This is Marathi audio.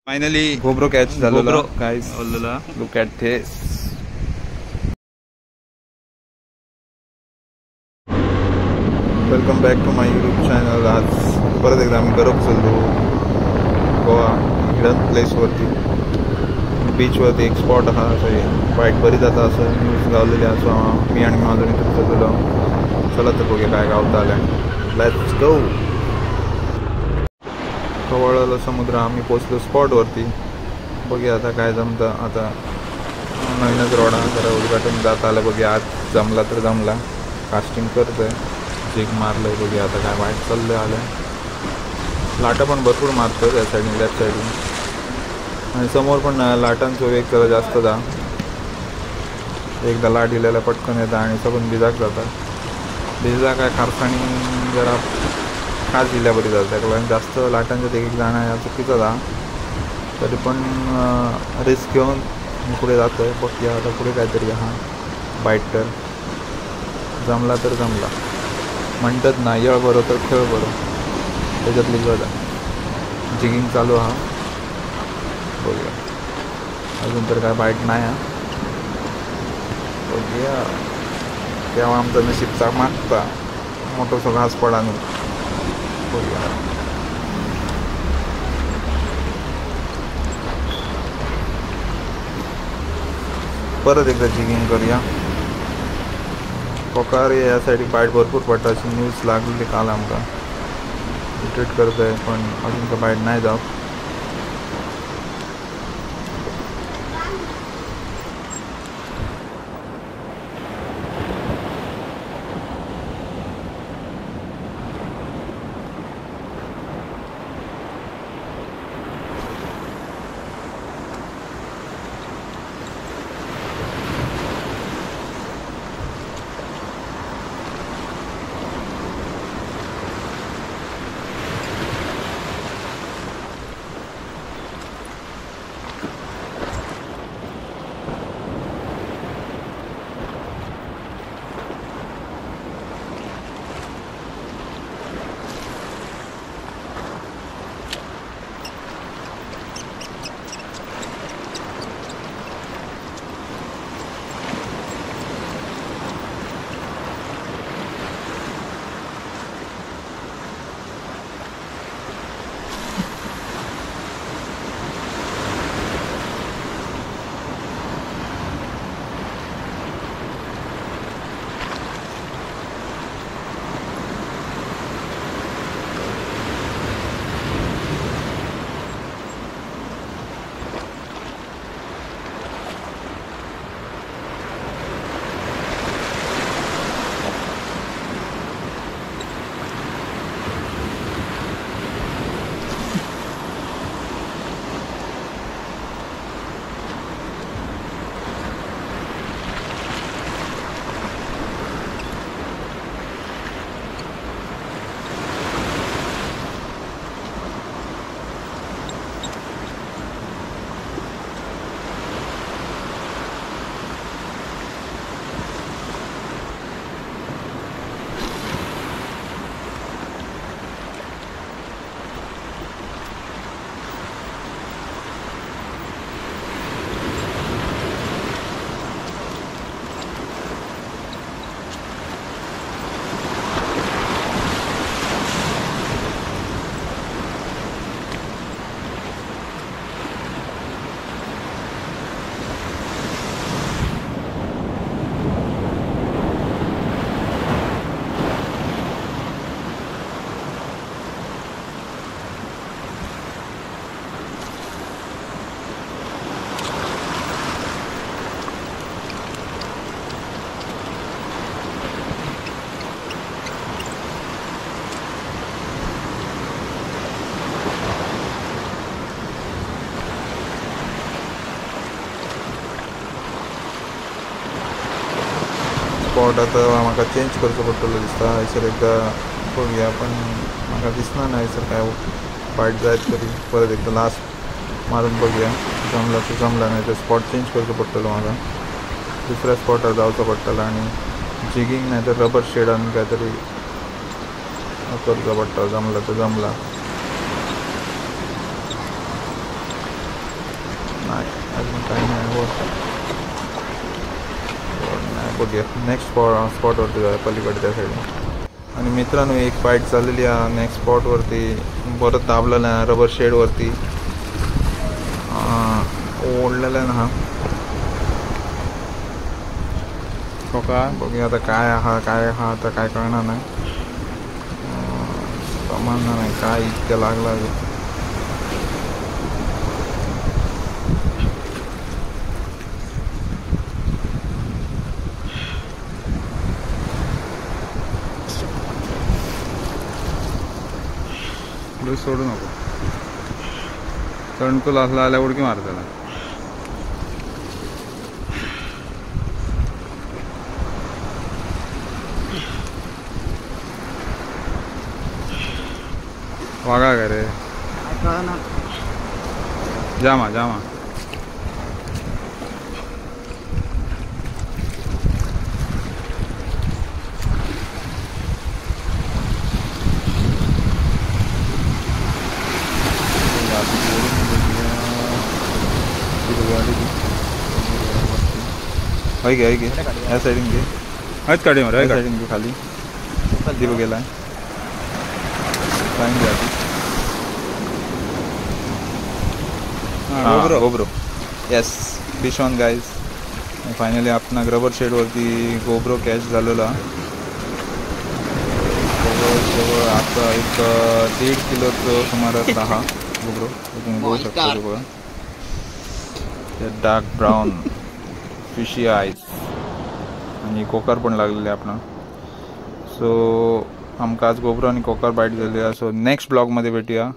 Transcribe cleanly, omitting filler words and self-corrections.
फायनली गोब्रो कॅच झालेला guys. Look at this. Welcome back to my YouTube channel. आज परत एकदा आम्ही करप चललो गोवा हिडन प्लेसवरती, बीचवरती एक स्पॉट हा. बाईक बरी जाता असं न्यूज गावलेली असो. मी आणि माझा मित्र चललो. चला तर बघूया काय गावता आल्या. Let's go. कवळलं समुद्र. आम्ही पोचलो स्पॉटवरती. बघूया आता काय जमतं. आता नवीनच रोड हा, जरा उद्घाटन जात आलं. बघूया आज जमला तर जमला. कास्टिंग करतोय, जिग मारलंय. बघूया आता काय वाईट चाललंय. आलं लाटा पण भरपूर मारतोय त्या साईडने, लेफ्ट साईडने. आणि समोर पण लाटांचं वेग जरा जास्त जा. एकदा लाट दिलेला पटकन येतं आणि सगळं भिजाक जातात. भिजा काय खारसाणी जरा खास जिल्ह्याबरी जातं, कारण जास्त लाटांच्यात एक जाणं या चुकीचं जा. तरी पण रिस्क घेऊन मी पुढे जातो आहे. बघूया आता पुढे काहीतरी. हा बाईट तर जमला तर जमला. म्हणतात ना, येळ बरो तर खेळ बरो, त्याच्यातली गज आहे. जिगिंग चालू हा. बघूया अजून तर काय बाईट नाही हा. बघूया तेव्हा आमचा नशीबचा मागता मोठंसं घास पडानं. बघूया परत एकदा जिगिंग करूया. कोकार या साईड बाईट भरपूर पडटा अशी न्यूज लागलेली काल आमकां. ट्रीट करतोय पण अजून का बाईट नाही जाऊ. स्पॉट आता म्हाका चेंज करचो पडटलो दिसता. हयसर एकदा बघूया पण म्हाका दिसना ना हयसर काय बाईट जायत तरी. परत एकदा लास्ट मारून बघूया. जमला तर जमला, नाही तर स्पॉट चेंज करचो पडटलो म्हाका. दुसऱ्या स्पॉटार जावचो पडटलो आणि जिगिंग नाही तर रबर शेडान काहीतरी करचो पडटलो. जमला तर जमला. नाही अजून काही नाही हो. नाही बघूया नेक्स्ट स्पॉटवरती जाऊया पलीकडे त्या साईडला. आणि मित्रांनो एक फाईट चाललेली आहे नेक्स्ट स्पॉटवरती, परत दाबलेला आहे रबर शेडवरती ओढलेला आहे ना हा. हो का बघूया आता काय हा आता काय कळणार नाही, समजणार नाही काय इतकं लागला. सोडू नको, तणकुल असला आल्या उडकी मार त्याला. वागा का रे जामा जामा. है घे या साईडिंग घे, आहेत काढी मार साईडिंग घे खाली दीप गेला गोब्रो. Yes fish on guys. Finally आपण रबर शेडवरती गोब्रो कॅच झालेला. जवळ आता एक 1.5 किलोचं सुमारास हा गोब्रो तुम्ही बघू शकता. बघा डार्क ब्राऊन फिशी आईज आणि कोकार पण लागलेले आपण. सो आमकां आज गोब्रो आणि कोकार बाईट झाले. सो नेक्स्ट ब्लॉगमध्ये भेटूया.